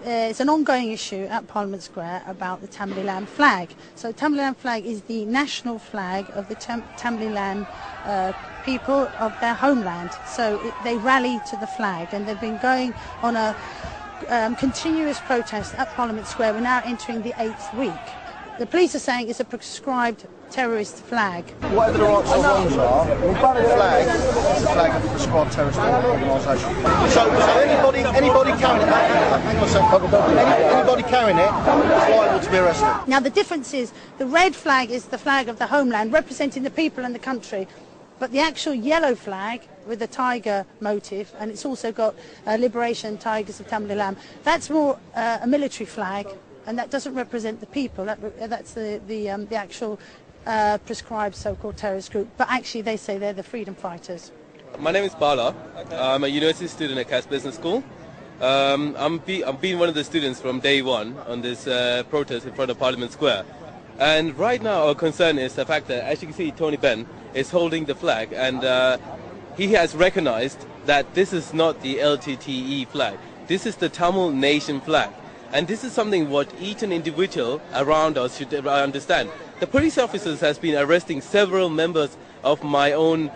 it's an ongoing issue at Parliament Square about the Tamil Eelam flag. So Tamil Eelam flag is the national flag of the Tamil Eelam people of their homeland. So they rally to the flag, and they've been going on a continuous protest at Parliament Square. We're now entering the 8th week. The police are saying it's a prescribed terrorist flag. Whatever the rights or wrongs are, the flag is a flag of a prescribed terrorist organisation. So anybody carrying it, hang on a second, anybody carrying it is liable to be arrested. Now the difference is the red flag is the flag of the homeland, representing the people and the country, but the actual yellow flag with the tiger motif, and it's also got Liberation Tigers of Tamil Eelam, that's more a military flag, and that doesn't represent the people. That's the actual prescribed so-called terrorist group. But actually they say they're the freedom fighters. My name is Bala. I'm a university student at Cass Business School. I've been one of the students from day one on this protest in front of Parliament Square. And right now our concern is the fact that, as you can see, Tony Benn is holding the flag, and he has recognized that this is not the LTTE flag. This is the Tamil nation flag. And this is something what each and individual around us should understand. The police officers has been arresting several members of my own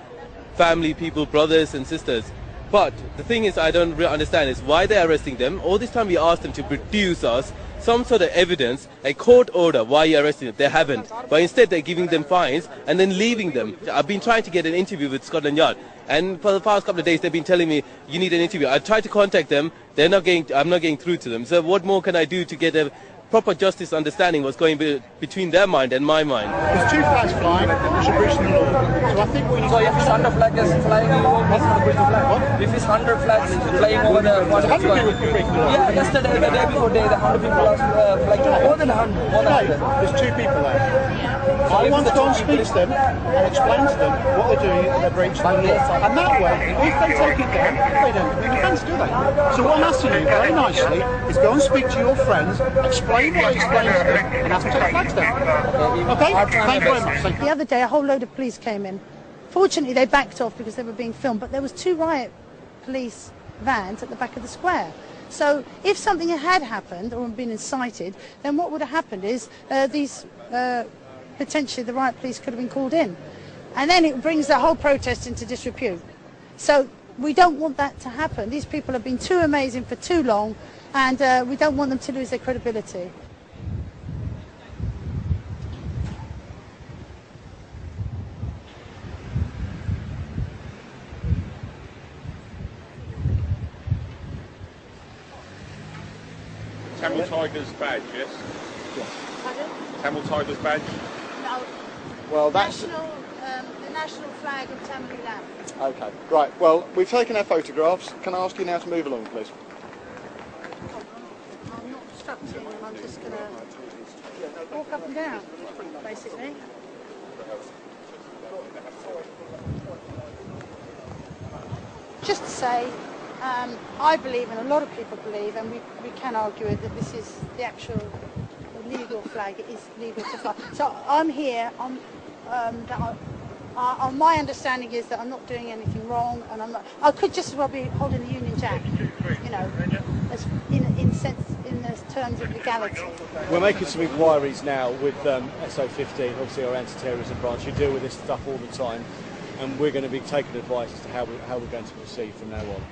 family, people, brothers and sisters. But the thing is, I don't really understand is why they're arresting them. All this time we asked them to produce us some sort of evidence, a court order, why you're arresting them. They haven't. But instead they're giving them fines and then leaving them. I've been trying to get an interview with Scotland Yard, and for the past couple of days they've been telling me, you need an interview. I tried to contact them, I'm not getting through to them. So what more can I do to get a proper justice understanding what's going between their mind and my mind? There's two flags flying, which are breaching the law. So I think we need So if it's 100 flags flying over the if it's 100 flags flying over the Parliament Square. Yeah, yesterday, the day before day, the 100 people are flying more than 100. More than 100. There's two people there. I want to go and speak to them and explain to them what they're doing and they're breaching the law. And that way, if they take it down, they don't give an offence, do they? So what I'm asking you very nicely is go and speak to your friends, explain what I explained to them, and ask them to take the flags down. Okay? Thank you very much. The other day a whole load of police came in. Fortunately they backed off because they were being filmed, but there was 2 riot police vans at the back of the square. So if something had happened or been incited, then what would have happened is potentially the riot police could have been called in. And then it brings the whole protest into disrepute. So we don't want that to happen. These people have been too amazing for too long, and we don't want them to lose their credibility. Tamil Tigers badge, yes? Yes. Pardon? Tamil Tigers badge? No. Well, that's... The national flag of Tamil Eelam. Okay, right. Well, we've taken our photographs. Can I ask you now to move along, please? I'm not obstructing, I'm just going to walk up and down, basically. Just to say, I believe, and a lot of people believe, and we can argue it, that this is the actual legal flag. It is legal to fly. So I'm here, my understanding is that I'm not doing anything wrong, and I could just as well be holding the Union Jack, you know, as in the terms of legality. We're making some inquiries now with SO15, obviously our anti-terrorism branch, who deal with this stuff all the time, and we're going to be taking advice as to how we're going to proceed from now on.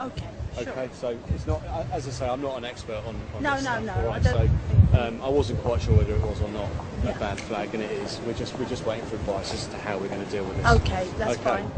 Okay. Sure. Okay, so it's not, as I say, I'm not an expert on no, this stuff, no, right? I don't I wasn't quite sure whether it was or not a bad flag, and it is. We're just waiting for advice as to how we're going to deal with this. Okay, that's fine.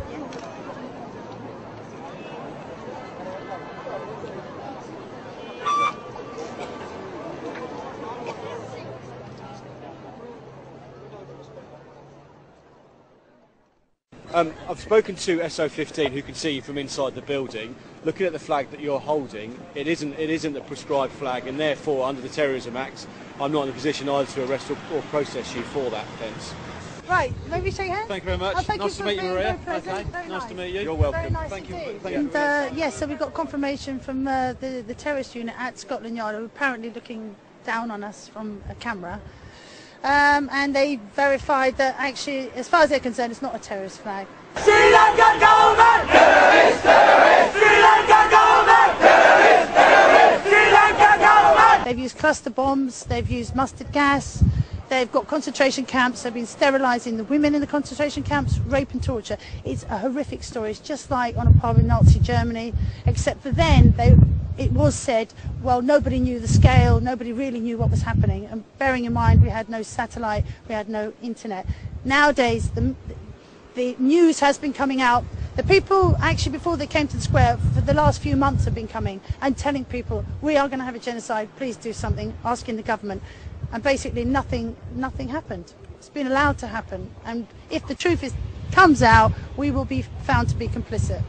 I've spoken to SO15, who can see you from inside the building. Looking at the flag that you're holding, it isn't the prescribed flag, and therefore, under the Terrorism Act, I'm not in a position either to arrest or process you for that offence. Right, maybe shake hands. Thank you very much. Oh, thank nice you to meet you, Maria. Okay, nice to meet you. You're Very welcome. nice Thank you. indeed. Thank you. And yes, so we've got confirmation from the terrorist unit at Scotland Yard, who are apparently looking down on us from a camera. And they verified that actually, as far as they're concerned, it's not a terrorist flag. Sri Lanka government! Terrorist! Terrorist! Sri Lanka government! Terrorist! Terrorist! Sri Lanka government! cluster bombs, they've used mustard gas, they've got concentration camps, they've been sterilising the women in the concentration camps, rape and torture. It's a horrific story. It's just like on a par with Nazi Germany, except for then it was said, well, nobody knew the scale, nobody really knew what was happening. And bearing in mind we had no satellite, we had no internet. Nowadays, the news has been coming out. The people, actually, before they came to the square, for the last few months have been coming and telling people, we are going to have a genocide, please do something, asking the government. And basically nothing happened. It's been allowed to happen. And if the truth comes out, we will be found to be complicit.